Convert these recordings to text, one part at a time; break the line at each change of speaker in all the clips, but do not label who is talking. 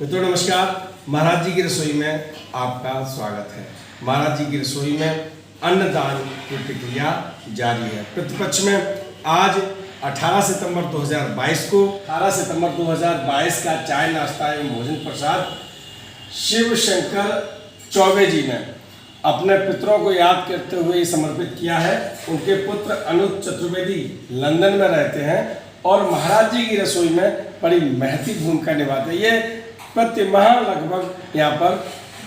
मित्रों नमस्कार। महाराज जी की रसोई में आपका स्वागत है। महाराज जी की रसोई में अन्नदान की प्रक्रिया जारी है। प्रतिपक्ष में आज 18 सितंबर 2022 को 18 सितंबर 2022 का चाय नाश्ता एवं भोजन प्रसाद शिव शंकर चौबे जी ने अपने पितरों को याद करते हुए समर्पित किया है। उनके पुत्र अनुज चतुर्वेदी लंदन में रहते हैं और महाराज जी की रसोई में बड़ी महती भूमिका निभाते हैं। ये प्रति माह लगभग यहाँ पर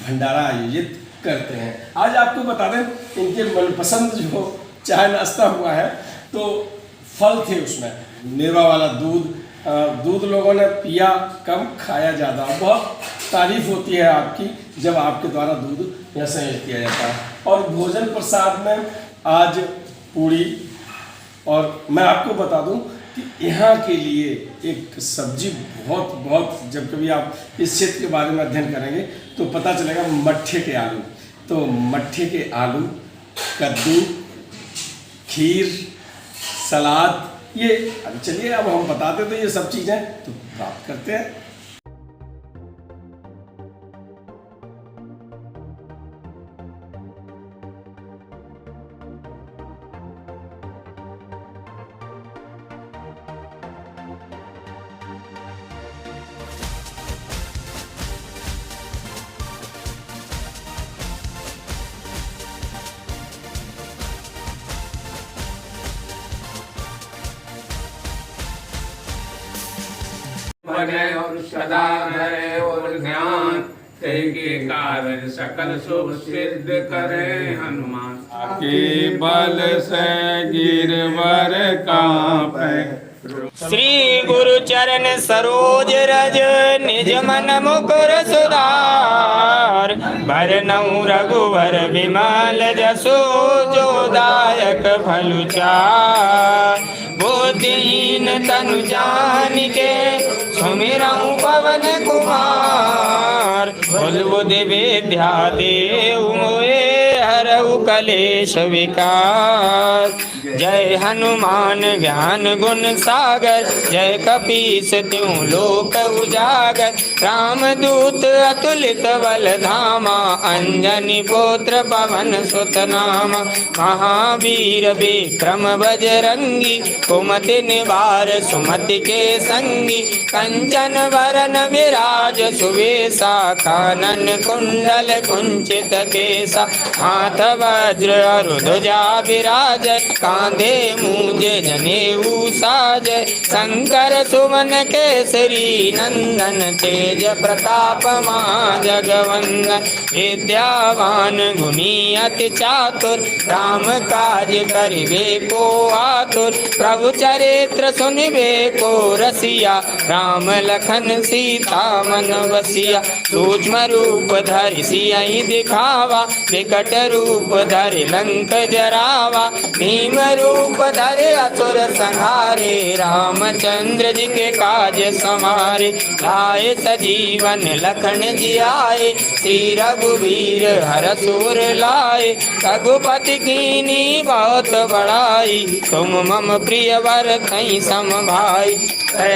भंडारा आयोजित करते हैं। आज आपको बता दें इनके मनपसंद जो चाय नाश्ता हुआ है तो फल थे उसमें निर्वा वाला दूध लोगों ने पिया कम खाया ज़्यादा। बहुत तारीफ होती है आपकी जब आपके द्वारा दूध यहाँ संयोजित किया जाता है। और भोजन प्रसाद में आज पूड़ी, और मैं आपको बता दूं कि यहाँ के लिए एक सब्जी बहुत जब कभी आप इस क्षेत्र के बारे में अध्ययन करेंगे तो पता चलेगा मट्ठे के आलू। तो मट्ठे के आलू, कद्दू, खीर, सलाद, ये चलिए अब हम बताते तो ये सब चीज़ें तो बात करते हैं।
बने और सदा धरे और ध्यान के कारण सकल शुभ सिद्ध करे हनुमान।
के बल से गिरवर कांपे।
श्री गुरु चरण सरोज रज निज मन मुकुर सुधार। भरनऊ रघुवर विमल जसो जो दायक फलु चार। बुद्धिहीन तनु जानिके सुमिरऊ पवन कुमार। बुद्धि विद्या देव मोहे हरऊ कलेश विकार। जय हनुमान ज्ञान गुण सागर जय कपीस त्यों लोक उजागर। रामदूत अतुलित बल धामा अंजनी पुत्र पवन सुत नामा। महावीर विक्रम बजरंगी कुमति निवार सुमति के संगी। कंचन वरन विराज सुवेशा कानन कुंडल कुंचित केसा। हाथ वज्र ध्वजा विराज कांधे मूंज जनेऊ साज। शंकर सुमन केसरी नंदन तेज प्रताप मां जगवंदन। विद्यावान गुणी अति चातुर राम काज करिबे को आतुर। प्रभु चरित्र सुनिबे को रसिया राम लखन सीता मन बसिया। सूक्ष्म रूप धरि सियहि दिखावा विकट रूप धरि लंक जरावा। भीम रूप धरे असुर संहारे रामचंद्र जी के काज समारे। लाए सजीवन लखन जियाए श्री रघुवीर हरसुर लाए। रघुपति कीनी बहुत बड़ाई तुम मम प्रिय वर कहीं सम भाई।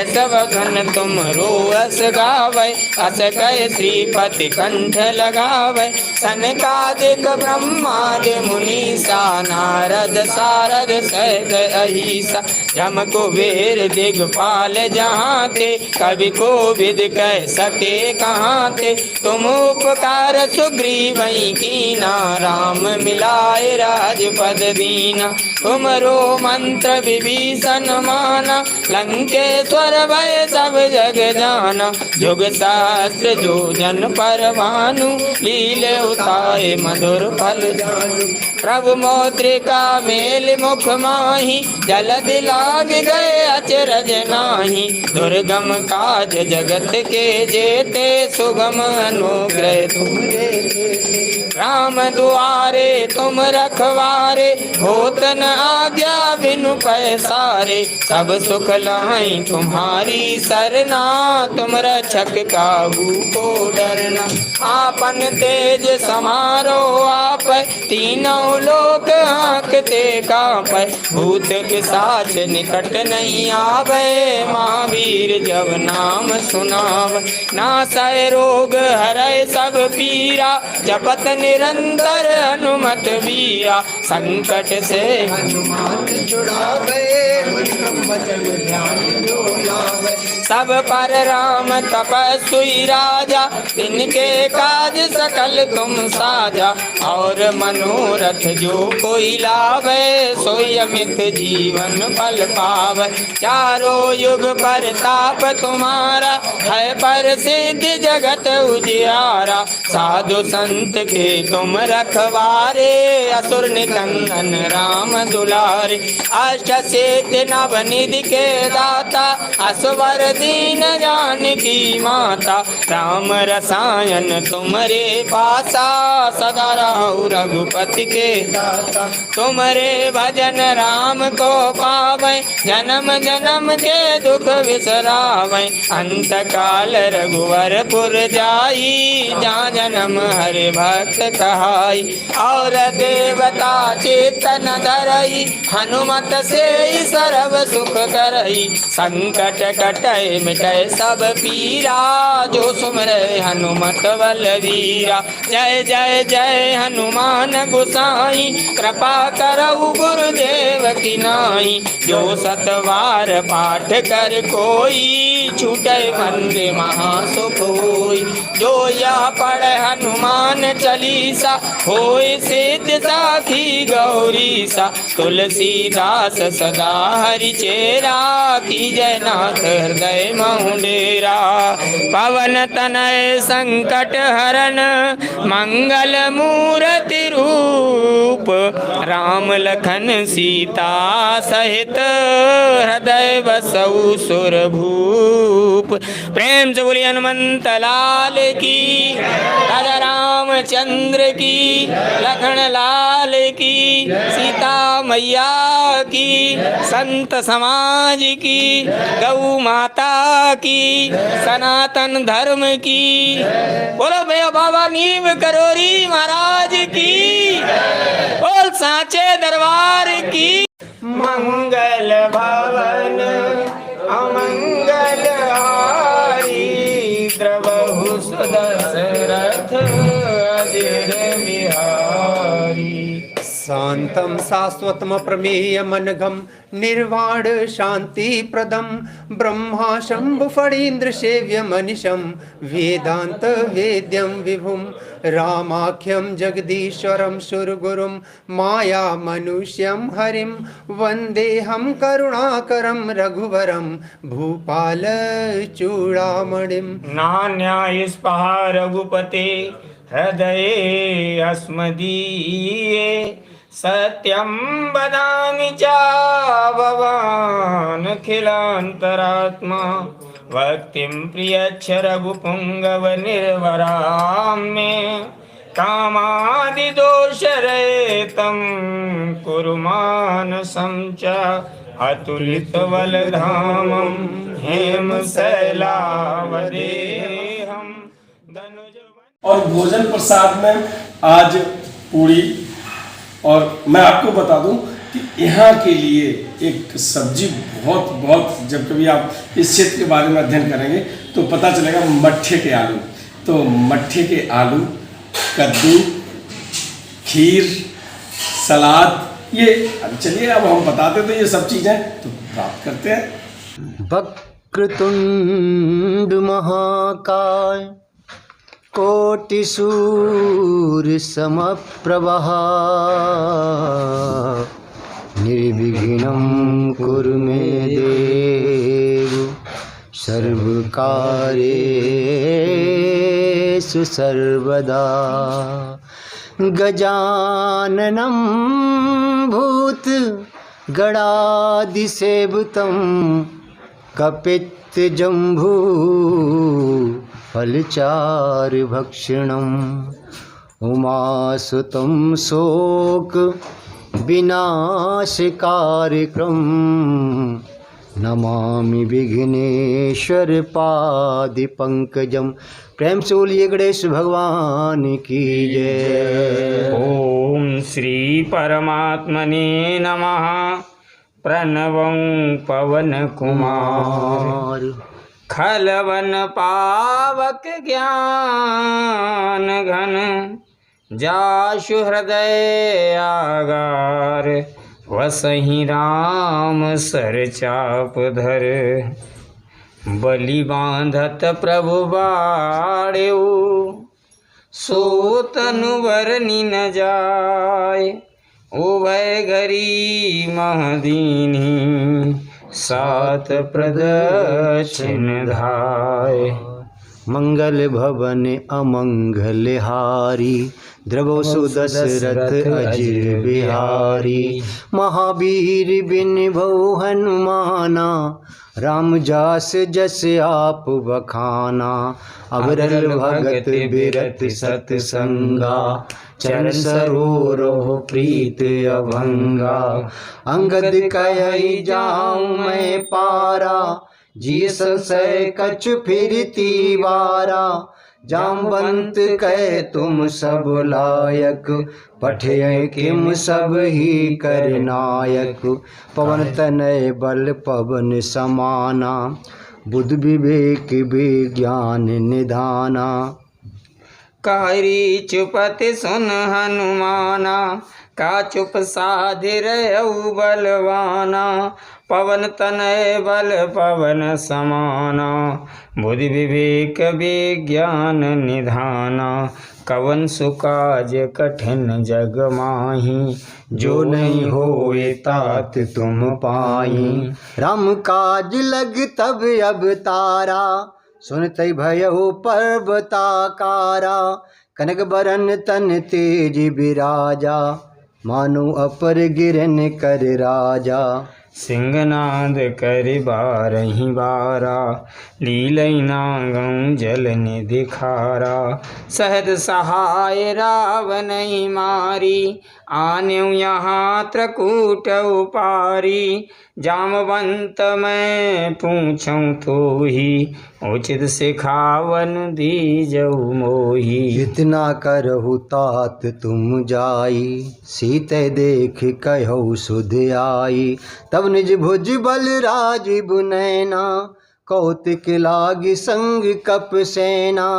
सब घन तुम रोअस गावे अस कह श्रीपति कंठ लगावे। सनकादिक ब्रह्मादि मुनीसा नारद सारद सहज अहिसा। जम कुबेर दिगपाल जहाँ थे कवि को विद कह सके कहाँ थे। तुम उपकार सुग्रीव कीना राम मिलाए राजपद दीना। तुमरो मंत्र विभीषण माना लंकेश्वर भय सब जग जाना। जुग शास्त्र जो जन परमानु लीले उताए मधुर फल जानू। प्रभु मौद्रिका मेल मुख माही जलद लाग गए अचरज नाही। दुर्गम काज जगत के जेते सुगम अनुग्रह तुम देते। राम दुआरे तुम रखवारे होत न आज्ञा बिनु पैसारे। सब सुख लाइ तुम्हारी सरना तुम रक्षक काहू को डरना। आपन तेज समारो आप तीनों लोक देखते कांपै, भूत पिशाच निकट नहीं आवे, महावीर जब नाम सुनावै। नासै रोग हरै सब पीरा, जपत निरंतर हनुमत वीरा। संकट से हनुमान छुड़ावे, वचन ध्यान जो लावे। सब पर राम तपस्वी राजा, तिनके काज सकल तुम साजा। और मनोरथ जो कोई लावे, सोई अमित जीवन फल पावे। चारों युग परताप तुम्हारा, है प्रसिद्ध जगत उजियारा। साधु संत के तुम रखवारे, असुर निकंदन राम दुलारे। अष्ट सिद्धि नव निधि के दाता, असवर दीन जानकी माता। राम रसायन तुमरे पासा, सदा रहो रघुपति के दाता। तुमरे भजन राम को पावै, जन्म जन्म के दुख बिसरावै। अंत काल रघुवरपुर जाई, जहाँ जन्म हरि भक्त कहाई। और देवता चेतन धरई, हनुमत से सर्व सुख करई। संकट कटै मिटै सब पीरा, जो सुमरै हनुमत बलवीरा। जय जय जय हनुमान गोसाई, कृपा करहु गुरुदेव की नाई। जो सतवार पाठ कर कोई, छूटै बंदे महासुख होई। जो यह पढ़े हनुमान चालीसा, होय सिद्ध साखी गौरीसा। तुलसीदास सदा हरि चेरा, की जय नाथ हृदय महुडेरा। पवन तनय संकट हरन, मंगल मूर्ति रूप। राम लखन सीता सहित, हृदय बसउ सुर भूप। प्रेम से बोलिए हनुमंत लाल की, राजा रामचंद्र की, लखन लाल की, सीता मैया की, संत समाज की, गौ माता की, सनातन धर्म की। बोलो भैया बाबा नीम करोरी महाराज की, बोल साचे दरबार की। मंगल भवन अमंगल हारी, द्रवहु सुदशरथ अजिर बिहारी।
शांतं शाश्वतं प्रमेयमनघं, निर्वाण शांति प्रदम। ब्रह्मा शंभु फणीन्द्र सेव्य मनिषं, वेदांत वेद्यं विभुं। रामाख्यं जगदीश्वरं सुरगुरुं, माया मनुष्यं हरिं। वन्देऽहं करुणाकरं रघुवरं, भूपाल चूड़ामणिं।
नान्याय स्पहा रघुपते, हृदये अस्मदीये। सत्यं वदामि च भवान् अखिलान्तरात्मा। भक्तिं प्रियच्छ रघुपुङ्गव निर्वरां मे। कामादिदोषरहितं कुरु मानसं च, अतुलितबलधामं हेमशैलावदेहं।
और भोजन प्रसाद में आज पूरी, और मैं आपको बता दूं कि यहाँ के लिए एक सब्जी बहुत बहुत, जब कभी आप इस क्षेत्र के बारे में अध्ययन करेंगे तो पता चलेगा, मट्ठे के आलू। तो मट्ठे के आलू, कद्दू, खीर, सलाद, ये चलिए अब हम बताते तो ये सब चीज़ें तो प्राप्त करते हैं।
वक्रतुंड महाकाय, कोटिसूर्य समप्रभः। निर्विघ्नं कुरु मे देव, सर्वकार्येषु सर्वदा। गजाननं भूतगणादिसेवितं, कपित्तजम्बू फलचारुभक्षणम्। उमासुतं शोक विनाशकारिकं, नमामि विघ्नेश्वर पादि पंकजम। प्रेम से बोलिए गणेश भगवान की जय।
ओम श्री परमात्मने नमः। प्रणवं पवन कुमार खलवन पावक ज्ञान घन। जाशु हृदय आगार वसहि राम सर चाप धर। बलि बांधत प्रभु बाड़ेऊ सो तनु बरनि न जाय। उभय घरी महदीनी सात प्रदक्षिण धाय।
मंगल भवन अमंगल हारी द्रवो सुदशरथ अजिर बिहारी। महावीर बिन भौ हनुमाना राम जास जस आप बखाना। अबरल भगत बिरत सतसंगा चरण सरोरह प्रीत अभंगा। अंगद कहि जाऊं मैं पारा जी संशय कछु फिरती वारा। जामवंत कह तुम सब लायक पठय किम सब ही कर नायक। पवन तनय बल पवन समाना बुद्धि विवेक विज्ञान निधाना।
कहरी चुपति सुन हनुमाना का चुप साधि रहु बलवाना। पवन तनय बल पवन समाना बुद्धि विवेक विज्ञान निधाना। कवन सुकाज कठिन जग माही जो नहीं होए तात तुम पाई।
राम काज लग तब अब तारा सुनत भयउ पर्वताकारा। कनक बरन तन तेज बिराजा मानो अपर गिरन कर राजा।
सिंहनाद कर बारही बारा लीलई नागं जल निधि खारा। सहद सहाय रावण मारी आन्यु यहाँ त्रकूट उपारी। जामवंत मैं पूछूं तो ही उचित सिखावन दीजऊ मोही।
इतना करहु तात तुम जाई सीते देख कहु सुध आई। तब निज भुज बल राजीव नैना कौतिक लागी संग कप सेना।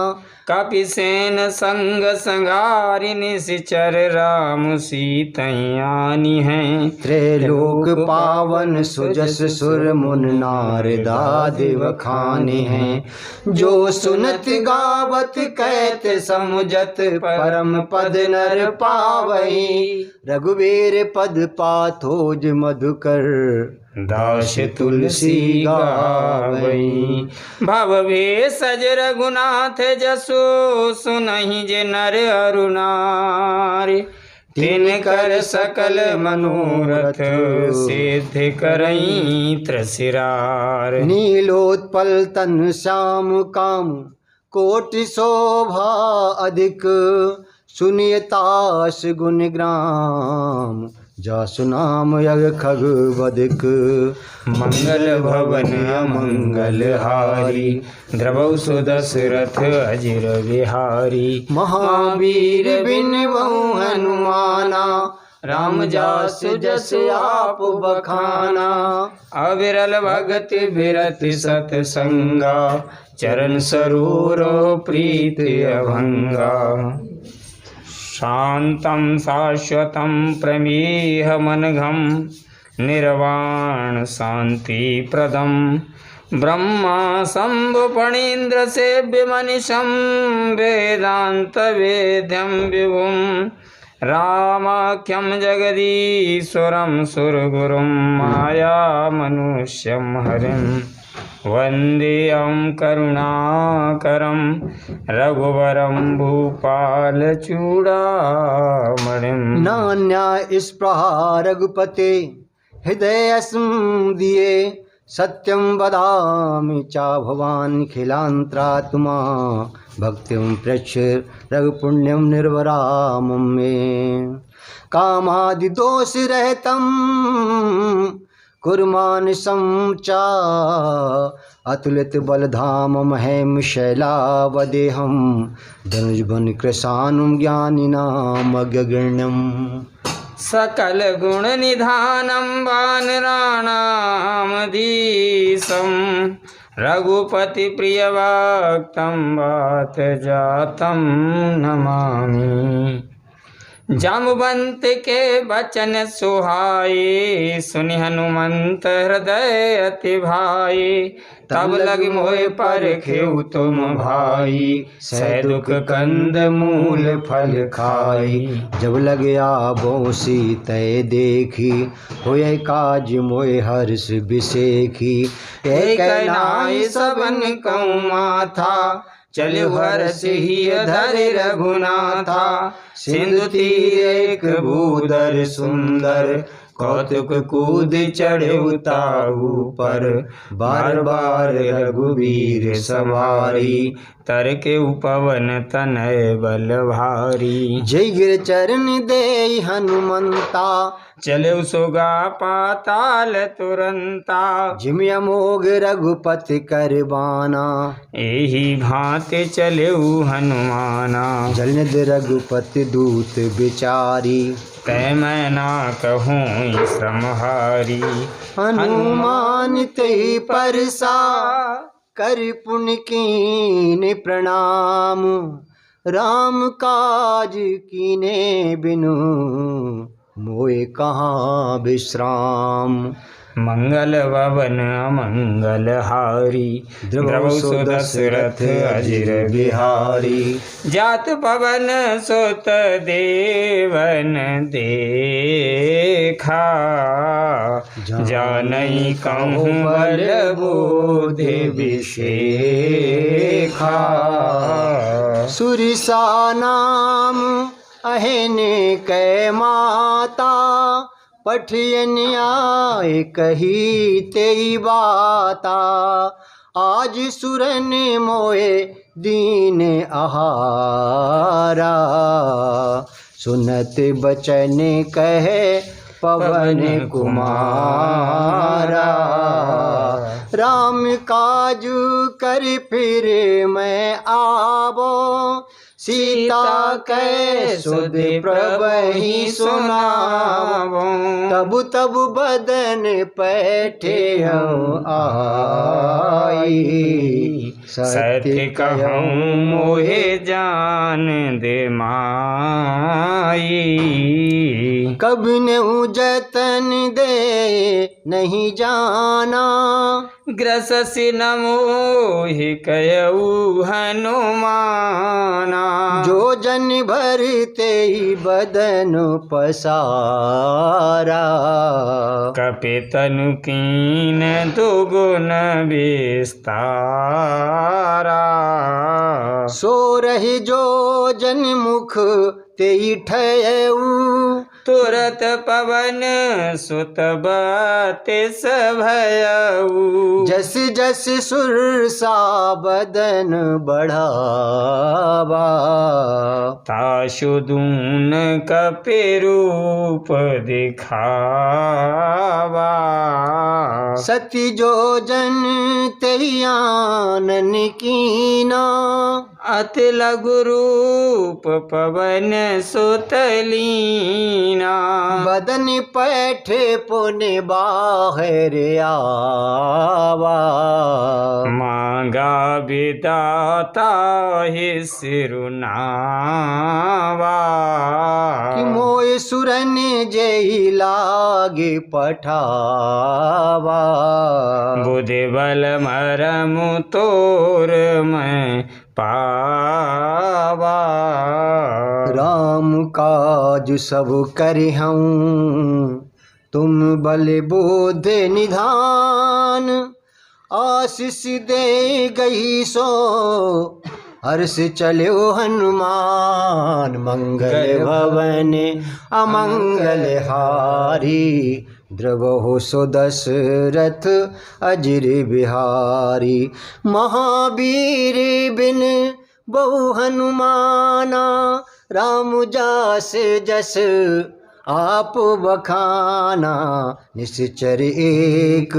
कपि सेन संग संगारि निश्चर राम सीतयानी हैं।
त्रैलोक पावन सुजस सुर मुन नारदादि बखाने हैं। जो सुनत गावत कहत समुझत परम पद नर पावई। रघुवीर पद पाथोज मधुकर दास तुलसी गावई।
भव भेषज रघुनाथ जसो सुनहि जे नर अरु नारी। तिन कर सकल मनोरथ सिद्ध करई त्रसिरार।
नीलोत्पल तन श्याम काम कोटि शोभा अधिक। सुनियतास गुण ग्राम जासु नाम यग खग बदिक।
मंगल भवन अमंगल हारी द्रवौ सुदशरथ अजिर बिहारी।
महावीर बिन बहु हनुमाना राम जासु जस आप बखाना।
अविरल भगत बिरत सतसंगा चरण सरोरो प्रीत अभंगा। शांतं शाश्वतं प्रमेहमनघं निर्वाण शांति प्रदम। ब्रह्मा शंभु फणीन्द्र सेव्य मनिषं वेदांत वेद्यं विभुं। रामाख्यं जगदीश्वरं सुरगुरुं माया मनुष्यं हरिं। वन्देऽहं करुणाकरं रघुवरं भूपालचूडामणिं।
नान्या स्पृहा रघुपते हृदय दिए। सत्यं वदामि चा भवान् खिलांतरात्मा। भक्तिं प्रच्छ रघुपुण्यं निर्वरामं मे। कामादि दोष रहतं कुर्मान समचा अतुलित बलधाम महेम शैलावदेहम धनुष बन कृशानुम ज्ञानिनाम अग्रगण्यम
सकल गुण निधानम वानराणामधीशं रघुपति प्रिय भक्तं वात जातं नमामि। जामवंत के बचन सुहाए सुनि हनुमंत हृदय अति भाई। तब लग मोह पर खेऊ तुम भाई सह दुख कंद मूल फल खाई।
जब लग आबो सीतय देखी होय काज मोय हर्ष बिसेखी।
एक नाई सबन कहूँ माथा चले हर्ष ही धर रघुनाथा। सिंधु तीर एक भूधर सुंदर कौतुक कूद चढ़े उताऊ पर। बार बार रघुवीर सवारी तर के उपवन तनय बल भारी।
जय गिर चरण दे हनुमंता
चले सुगा पाताल तुरंता।
जिम अमोघ रघुपति करबाना
एही भांति चले हनुमाना।
जलनिध रघुपति दूत बिचारी
तै मैं ना कहूँ श्रमहारी।
हनुमान ते परसा कर पुण्य कीन प्रणाम। राम काज कीने बिनु मोए कहाँ विश्राम।
मंगल भवन अमंगल हारी द्रव सुदशरथ अजिर बिहारी। जात पवन सुत देवन देखा जानई कहूँ बल बोधि विशेखा।
सुरिसा नाम अहने कै माता पठियन आए कही तेई बाता। आज सुरन मोए दीन आहारा सुनत बचन कहे पवन कुमारा। राम काजू कर फिर मैं आबो सीता कै सुध प्रभहि सुनावो। तब तब बदन पैठे आई
सत्य कहूँ मोहे जान दे माई।
कब नहु जतन दे नहीं जाना
ग्रससि न मोहि कयऊ हनुमाना।
जो जन भरते ही बदन पसारा
कपि तनु कीन दुगुन विस्तारा।
सो रही जो जन मुख तेई ठयऊ
तुरत पवन सुत बतिस भयऊ।
जस जस सुरसा बदन बढ़ावा
ताशु दून कपि रूप दिखावा।
सती जो जन तेयानन कीना
अति लघु रूप पवन सुत लीना।
बदन पैठे पुण्य बाहर आवा
मांगा विदाता ही सिरुनावा।
कि मोय सुरन जय लागे पठावा।
बुद्धि बल मरमु तोर मैं पावा।
राम काज सब करे हूँ तुम बल बोध निधान। आशीष दे गई सो हर्ष चलो हनुमान। मंगल भवन अमंगल हारी द्रवहु सो दशरथ अजिर बिहारी। महावीर बिन बहु हनुमाना राम जास जस आप बखाना। निश्चर एक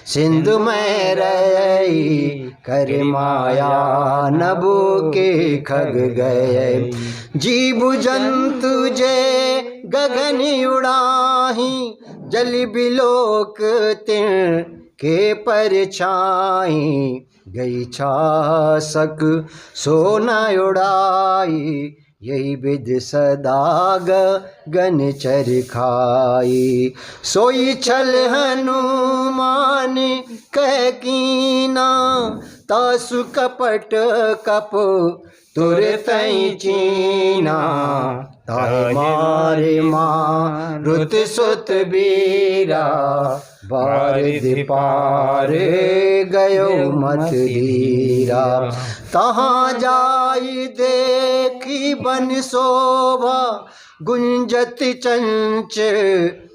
सिंधु में रही, कर माया नभो के खग गए। जीव जंतु जे गगन उड़ाही, जल बिलोक तिन के परछाई। गई छासक सोना उड़ाई, यही विध सदा गगन चरखाई। सोई छल हनुमान कह कीना, तासु कपट कप तुरत चीना। ताहि मारे मारुत सुत बीरा, बारिधि पार गयो मत धीरा। तहाँ जाई देखी बन शोभा, गुंजत चंच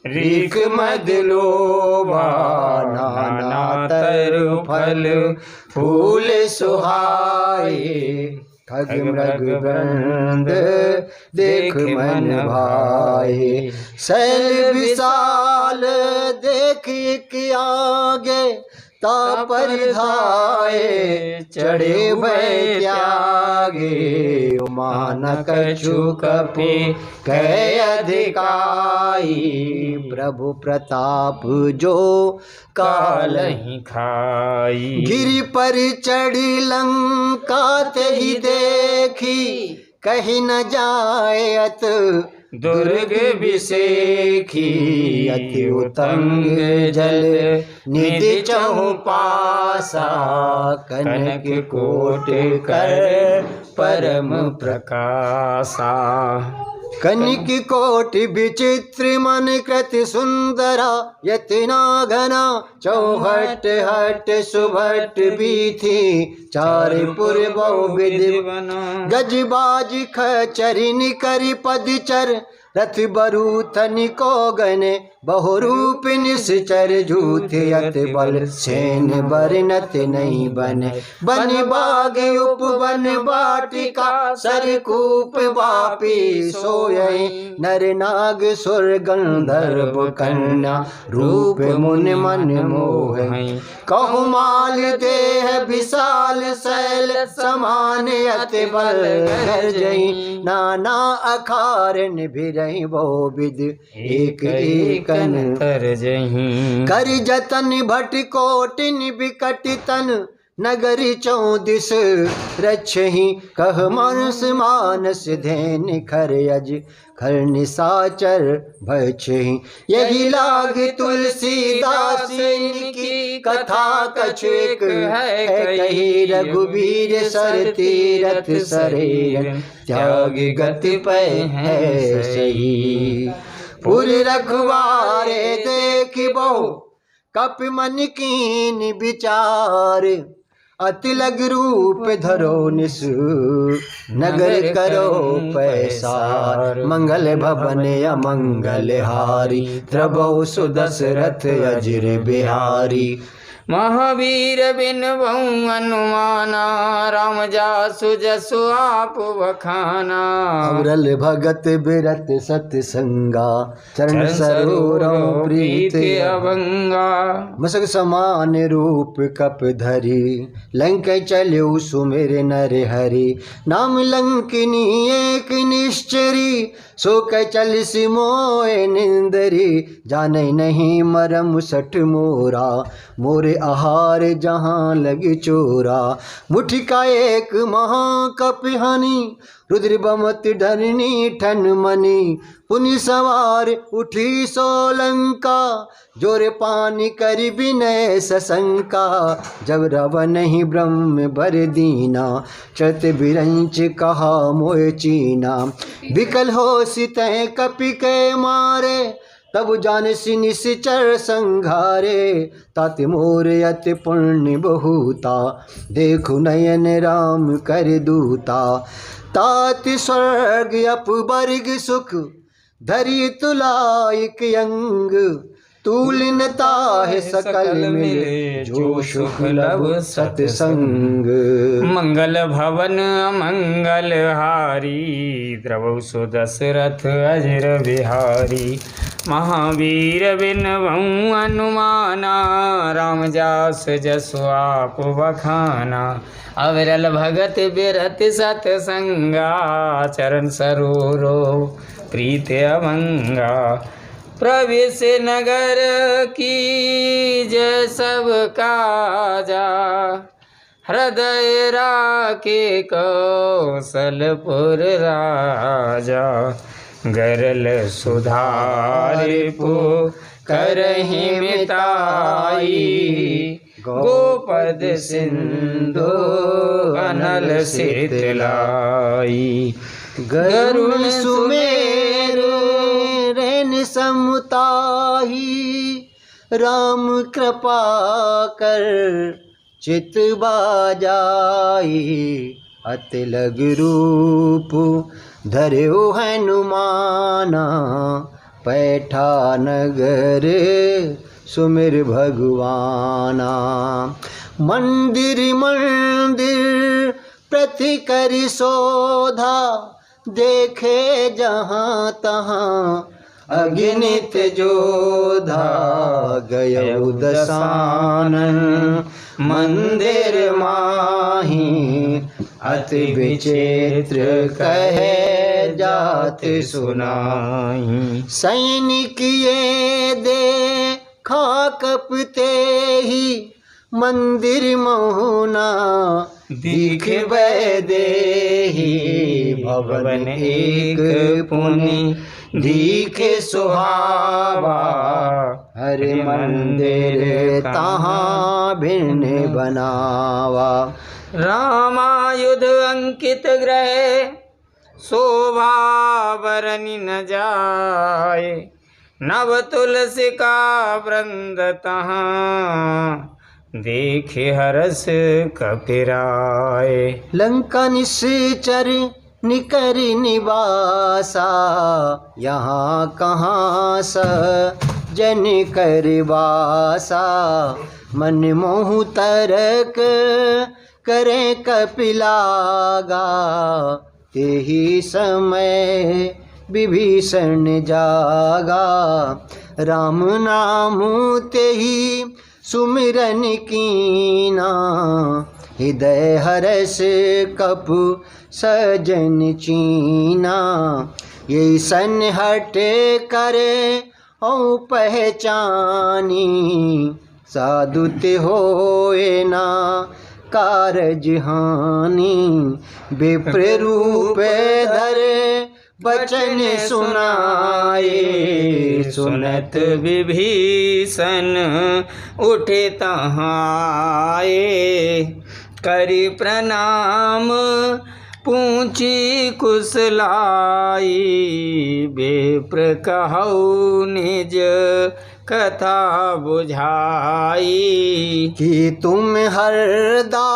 रीख मद लोभा। नाना तरु फल फूल सुहाए, खग मृग वृंद देख मन भाए। शैल विशाल देख के आगे, तापर धाये चढ़े भय त्यागे। मान कछु कपि कह अधिकाई, प्रभु प्रताप जो कालहि
खाई।
गिरि पर चढ़ी लंका तेहि देखी, कहीं न जाए अत दुर्ग बिसेखी। अति उतंग जल निधि चहु पासा, कनक कोट कर परम प्रकाशा। कनिक कोट विचित्र मन कृति सुंदरा, यतना घना चौहट हट सुभट बीथी। चारिपुर बहुविध गजबाज खचरिन करि पदचर, रथ बरूथन को गने बहुरूप निश्चर। झूठे अति बल सेन बरनत नहीं बने, बन बाग उपवन वाटिका। सरकूप वापी सोये, नर नाग सुर गंधर्व कन्या। रूप मुनि मन मोहे, कहु माल देह विशाल। शैल समान अति बल गर्जई, नाना अखारन भिरहि बहु विध। एक एकन
तरजहीं।
कर जतन भट कोटिन बिकट तन, नगरी चौदिस रक्षहि। कह मानस मानस धैन खर अज, खर निसाचर भक्षहि। यही लाग तुलसीदास की कथा, कछु एक है कही। रघुबीर सर तीरथ सरे, त्याग गति पै है सही। पुर रखवारे देख बहु, कप मन कीन विचार। अति लग रूप धरो निस, नगर करो पैसार। मंगल भवन अमंगल हारी, त्रबहु सुदशरथ अजिर बिहारी।
महावीर बिन बहु अनुमाना, राम जासु जसु आप बखाना।
अवरल भगत बिरत सतसंगा, चरण सरोवरों प्रीत
अभंगा।
मसक समान रूप कप धरी, लंक चल्यु सुमिर नर हरि। नाम लंकिनी एक निश्चरी, सो कै चल सिमोए निंदरी। जाने नहीं मरम सठ मोरा, मोरे आहार जहाँ लगी चोरा। मुठि का एक महाकपिहानी, रुद्र बमत धरनी ठन मनी। पुनि सवार उठी सोलंका, जोर पानी करि विनय सशंका। जब रावण ही ब्रह्म बर दीना, चत बिरंच कहा मोह चीना। विकल हो सितह कपि के मारे, तब जानसी निश्चर संघारे। तात मोर अति पुण्य बहुता, देखु नयन राम कर दूता। तात स्वर्ग अपवर्ग सुख, धरि तुलाइक अंग। तूल न ताहि सकल मिले जो सुख लभ सत्संग।
मंगल भवन मंगल हारी द्रवौ सो दशरथ अजर बिहारी। महावीर बिनवऊँ हनुमाना राम जास जसु आप बखाना। अविरल भगत बिरत सतसंगा चरण सरोरो प्रीत अभंगा। प्रवेश नगर की जय सब काजा हृदय राखे कौशलपुर राजा। गरल सुधारिपु करहि मिताई गोपद सिंधु अनल शीतलाई।
गरुड़ सुमेरु रैन समुताही राम कृपा कर चित बाजाई। अति लग रूप धर्यो हनुमाना पैठा नगर सुमिर भगवाना। मंदिर मंदिर प्रति करि शोधा देखे जहाँ तहाँ अगणित जोधा। गयौ दसानन मंदिर माही अति विचित्र कहे जात सुनाई। सैनिक ये देखा कपते ही मंदिर मोहना दिख देही। भवन एक पुनि दिखे सुहावा हरि मंदिर तहाँ भिन्न बनावा।
रामायुध अंकित ग्रह शोभा बरनि न जाए। नव तुलसी का वृंद तहाँ देखे हरस कपिराए।
लंका निश्चर निकर निवासा यहाँ कहाँ स जन कर वासा। मन मोह तरक करे कपिलागा तेहि समय विभीषण जागा। राम नाम तेहि सुमिरन कीना हृदय हरस कपु सजन चीना। ये सन हट करे औ पहचानी साधुत होए ना कारज हानि। विप्र रूप धरे बचन सुनाए
सुनत विभीषण उठे तहाए। करि प्रणाम पूछी कुशलाई विप्र कहौ निज कथा बुझाई।
कि तुम हरदा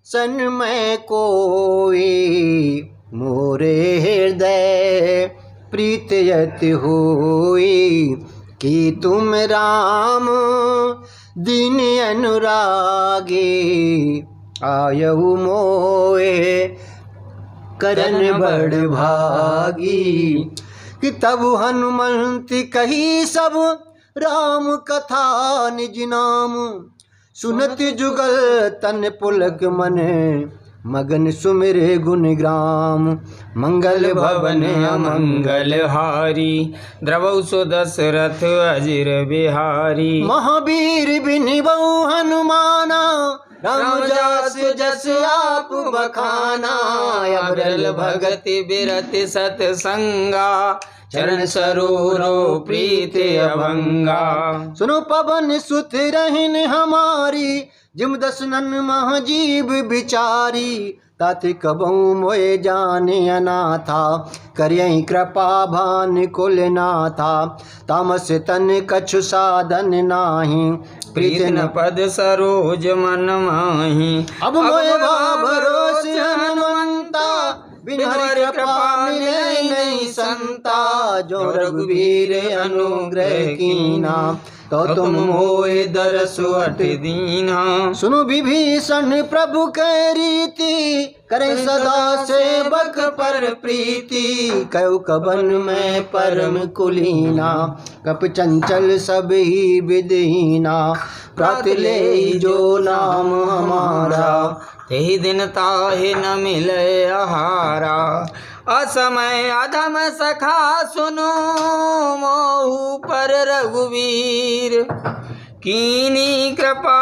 सन में कोई मोरे हृदय प्रीतयत होई। कि तुम राम दीन अनुरागी आयहु मोए करन बड़ भागी। कि तब हनुमंत कही सब राम कथा निज नाम। सुनत जुगल तन पुलक मन मगन सुमिरे गुण ग्राम। मंगल भवन अमंगल हारी द्रवौ सो दशरथ अजिर बिहारी। महावीर बिनबऊ हनुमाना राम जास जस आप बखाना। अविरल भगति बिरति सतसंगा चरण सरोरो प्रीत अभंगा। सुनो पवन सुत रहन हमारी जिम दसनन महाजीव बिचारी। ताति कबहु मोए जाने अनाथा करियहि कृपा भान कुल नाथा। तामस तन कछु साधन नाही प्रीत न पद सरोज मन माही। अब मोए भरोस हनुमंता बिनु हरि कृपा मिले नहीं संता, जो रघुवीर अनुग्रह कीना, तो तुम मोए दरसु अट दीना। सुनु विभीषण प्रभु कै रीति, करें सदा सेवक पर प्रीति, कहु कबन में परम कुलीना, कप चंचल सब ही विदहीना, प्रात ले जो नाम हमारा, तेहि दिन ताहि न मिले आहारा। असमय अधम सखा सुनो, मोहु पर रघुवीर, कीनी कृपा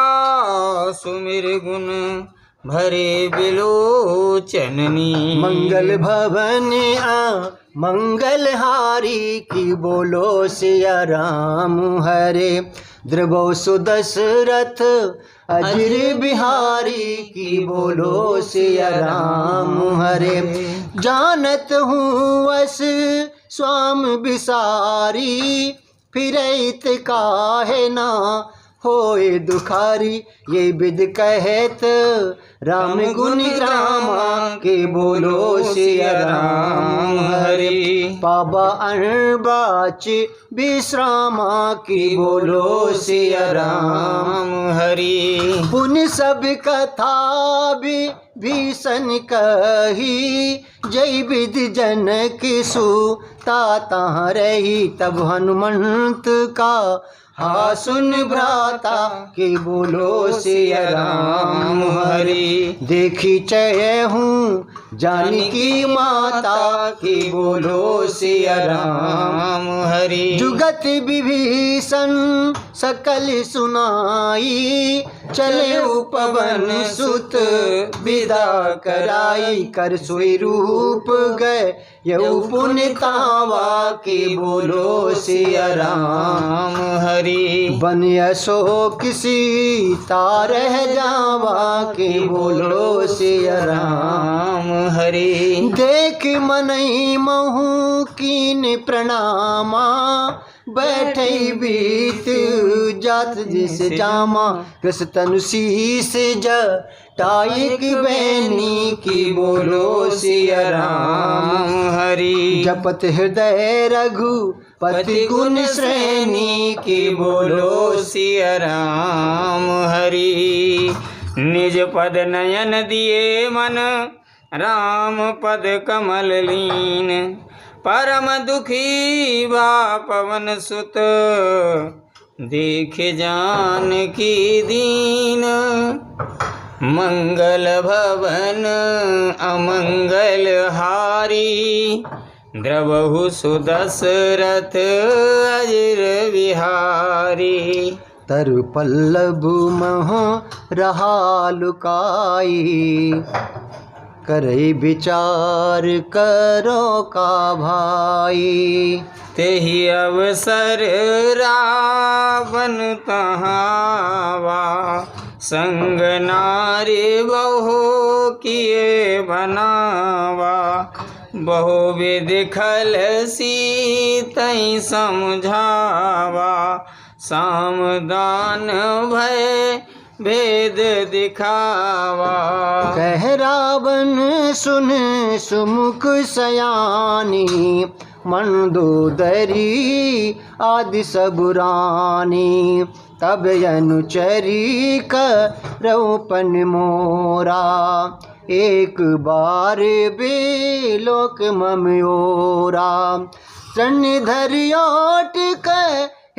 सुमिर गुण, भरे बिलोचननी। मंगल भवन मंगल हारी, की बोलो सिया राम हरे, द्रवो सुदशरथ अजर बिहारी, की बोलो सिया राम हरे। जानत हूँ वस स्वाम बिसारी, फिरैत काहे ना होए दुखारी, ये विद कहत राम गुण ग्रामा, के बोलो सिया राम हरि। पाबा अणबाच विश्रामा, की बोलो सिया राम हरि। पुन सब कथा भीषण कही, जय विद जनक सुता तहाँ रही, तब हनुमंत का हा सुन भ्राता, के बोलो सिया राम हरि। देखी चय हूँ जानकी माता, के बोलो सिया राम हरि। जुगत विभीषण सकल सुनाई, चले उपवन सुत विदा कराई, कर सोई रूप गए यऊ पुण्य तावा, के बोलो सिया राम हरि। बन अशोक सीता रह जावा, के बोलो सिया राम हरि। देख मनई महू कीन प्रणामा, बैठे बीत जात जिस जामा, कृष तनु शीस जटायक बैनी, की बोलो सिया राम हरि। जपत हृदय रघुपति गुण श्रेणी, की बोलो सिया राम हरि। निज पद नयन दिए मन, राम पद कमल लीन, परम दुखी बा पवन सुत, देख जानकी दीन। मंगल भवन अमंगल हारी, द्रवहु सुदशरथ अजर विहारी। तरु पल्लव मह रहा लुकाई, करे विचार करो का भाई। तेहि अवसर रावण तहावा, संग नारी बहु किए बनावा। बहु विधि खल सीतई समझावा, सामदान भय भेद दिखावा। कह रावण सुन सुमुख सयानी, मंदोदरी आदि सबुरानी। तब अनुचरी करौपन मोरा, एक बार बेलोक ममयोरा। धरियोट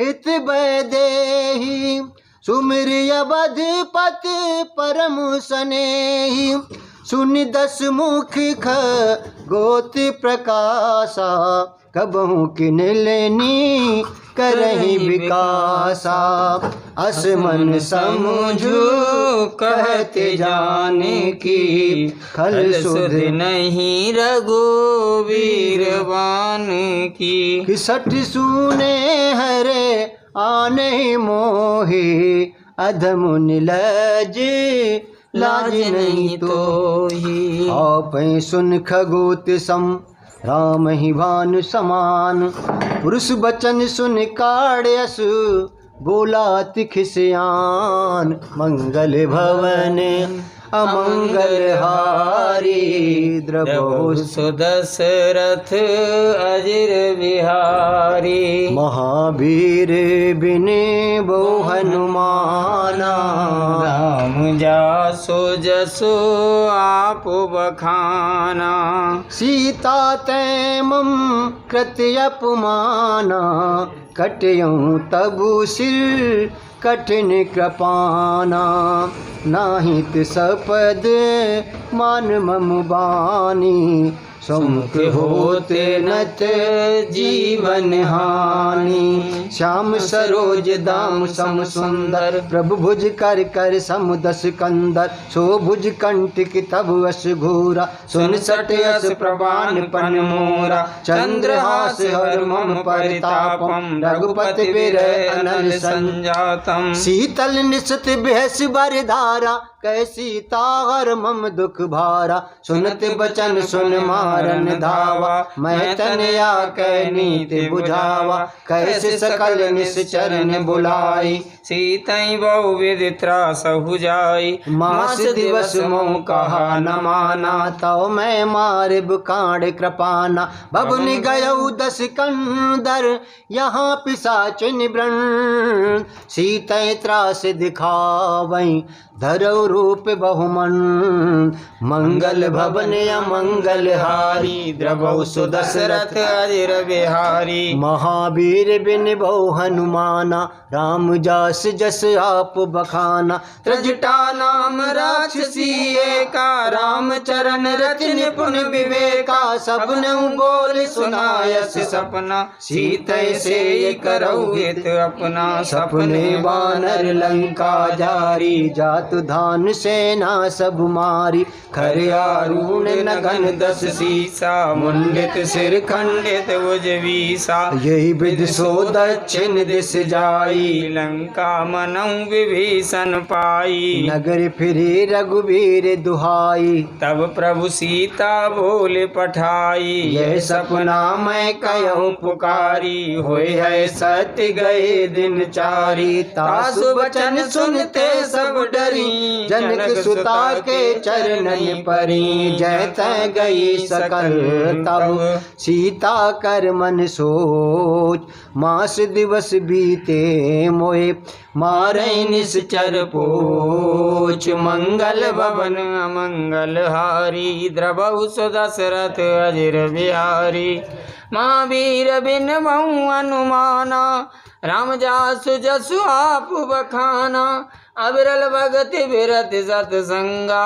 हित बैदेही, सुमिर अवधपति परम सनेही। सुन दस मुख गोत प्रकाशा, कबहू किन लेनी करही विकासा। असमन समझू कहते जाने की, खल सुध नहीं रघुवीर बान की। किसठ सुने हरे आने मोहे, अधमुन लज लाज नहीं तो ही। आप सुन खगोत सम राम ही भानु समान। पुरुष बचन सुन काढ़यस, बोला तिख सियान। मंगल भवन अमंगल हारी द्रवहु
सुदशरथ अजिर बिहारी
महावीर बिन बहु हनुमाना
राम जासो जसो आप बखाना
सीता तैमम कृत्य अपमाना कटयऊँ तबु सिर कठिन कृपाना नाहित सपद मान मम बानी समुख होते नत जीवन हानि श्याम सरोज दाम सम सुंदर प्रभु भुज कर कर सम दस कंदर सो भुज कंटिक तब अस घोरा सुन सट अस प्रवान पन मोरा चंद्रहास हर मम परितापम रघुपति विरह अनल संजातम शीतल निशत बेहस बर धारा कैसी ताहर मम दुख भारा सुनत बचन सुन मारन धावा मैं तनया कै नीति बुझावा कैसे सकल निश्चरण बुलाई
सीतई बहु विधि त्रासहु जाई
मास दिवस मोह कहा न माना तव मैं मारिब कांड कृपाना बबुन गयऊ दस कंदर यहाँ पिशाच निवृण सीतै त्रास दिखावई धरऊ रूप बहुमन मंगल भवन अमंगल हारी द्रवहु
दशरथ अजिर बिहारी
महावीर बिन बहु हनुमाना राम जास जस आप बखाना
त्रजटा नाम राक्षसी एका राम चरण रति निपुण विवेका सबन बोल सुनायस सपना सीतै से करऊ हित अपना
सपने वानर लंका जारी जातु धान सेना सब मारी खरियारून नगन दस
सीसा मुंडित सिर खंडित उजवीसा
यही विधि सो दक्षिण दिश जाई
लंका मनऊ विभीषण पाई
नगर फिरे रघुवीर दुहाई
तब प्रभु सीता बोल पठाई
यह सपना मैं कयहु पुकारी होय है सत्य गए दिन चारी तासु वचन सुनते सब डरी जनक सुता के चरणन परी जय तै गई सकल तब सीता कर मन सोच मास दिवस बीते मोए मारै निश्चर पोच मंगल भवन अमंगल हारी द्रवहु दशरथ अजिर बिहारी महावीर बिन बहु हनुमाना राम जासु जसु आप बखाना अविरल भगति विरत सतसंगा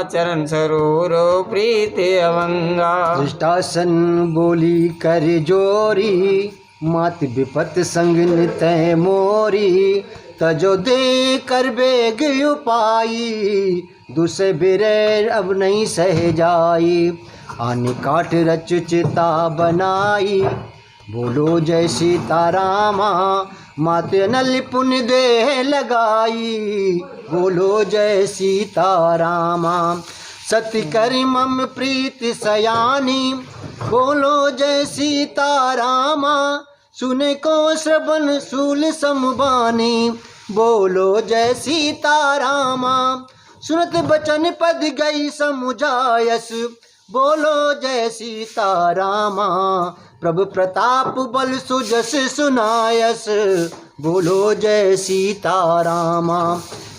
चरण सरोरो प्रीति अवंगा दुष्टासन बोली कर जोरी मात विपत संग नितय मोरी तजो दे कर बेग उपाई दूसरे बिरे अब नहीं सह जाई आने काट रच चिता बनाई बोलो जय सीतारामा माते नल पुण्य दे लगाई बोलो जय सीतारामा सत्य करि मम प्रीति सयानी बोलो जय सीतारामा सुने को श्रवण शूल समबानी बोलो जय सीतारामा सुनत बचन पद गई समुझायस बोलो जय सीतारामा प्रभु प्रताप बल सुजस सुनायस बोलो जय सीतारामा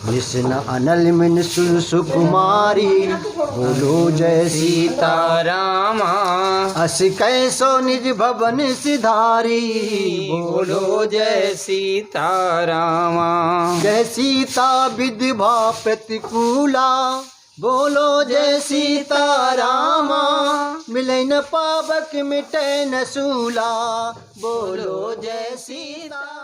निशन अनल मिन सुकुमारी बोलो जय सीतारामा अस कैसो निज भवन सिधारी
बोलो जय सीतारामा
जय सीता विधवा प्रतिकूला बोलो जय सीतारामा मिले न पावक मिटे न सूला बोलो जय सीता